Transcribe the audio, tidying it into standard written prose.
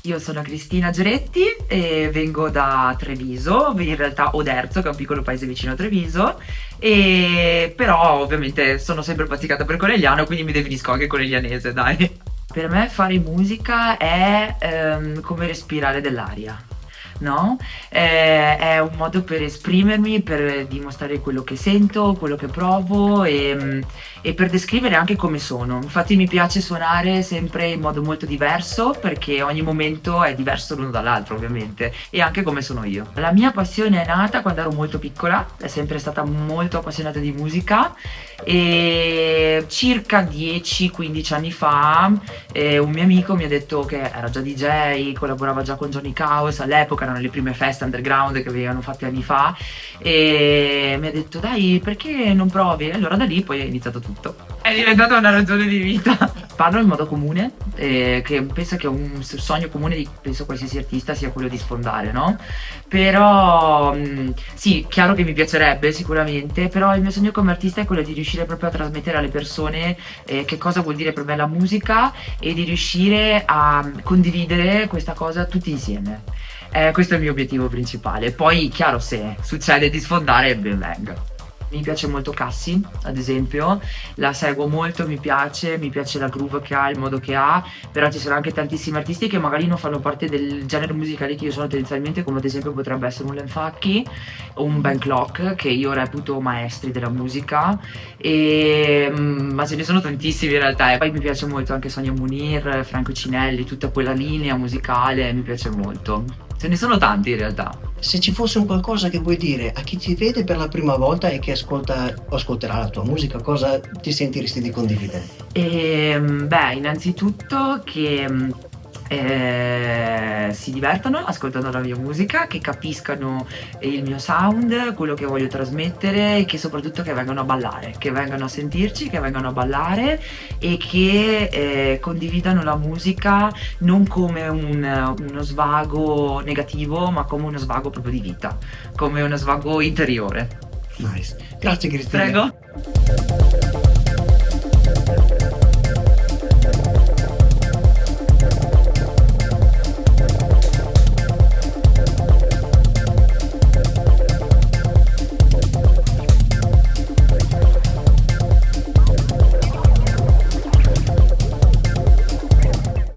Io sono Cristina Geretti e vengo da Treviso, in realtà Oderzo, che è un piccolo paese vicino a Treviso, e però ovviamente sono sempre bazzicata per Conegliano, quindi mi definisco anche coneglianese, dai. Per me fare musica è come respirare dell'aria, no? È un modo per esprimermi, per dimostrare quello che sento, quello che provo e per descrivere anche come sono. Infatti mi piace suonare sempre in modo molto diverso perché ogni momento è diverso l'uno dall'altro, ovviamente, e anche come sono io. La mia passione è nata quando ero molto piccola, è sempre stata molto appassionata di musica e circa 10-15 anni fa un mio amico mi ha detto che era già DJ, collaborava già con Johnny Chaos, all'epoca erano le prime feste underground che venivano fatte anni fa e mi ha detto dai perché non provi? E allora da lì poi è iniziato tutto. È diventata una ragione di vita. Parlo in modo comune, che penso che un sogno comune di penso qualsiasi artista sia quello di sfondare, no? Però sì, chiaro che mi piacerebbe sicuramente, però il mio sogno come artista è quello di riuscire proprio a trasmettere alle persone che cosa vuol dire per me la musica e di riuscire a condividere questa cosa tutti insieme. Questo è il mio obiettivo principale. Poi, chiaro, se succede di sfondare, ben venga. Mi piace molto Cassie, ad esempio, la seguo molto, mi piace la groove che ha, il modo che ha, però ci sono anche tantissimi artisti che magari non fanno parte del genere musicale che io sono tendenzialmente, come ad esempio potrebbe essere un Lenfacchi o un Ben Clock, che io reputo maestri della musica, ma ce ne sono tantissimi in realtà, e poi mi piace molto anche Sonia Munir, Franco Cinelli, tutta quella linea musicale mi piace molto. Ce ne sono tanti in realtà. Se ci fosse un qualcosa che vuoi dire a chi ti vede per la prima volta e che ascolta o ascolterà la tua musica, cosa ti sentiresti di condividere? Innanzitutto che si divertano ascoltando la mia musica, che capiscano il mio sound, quello che voglio trasmettere e che soprattutto che vengano a ballare, che vengano a sentirci, che vengano a ballare e che condividano la musica non come uno svago negativo, ma come uno svago proprio di vita, come uno svago interiore. Nice. Grazie Cristina. Prego.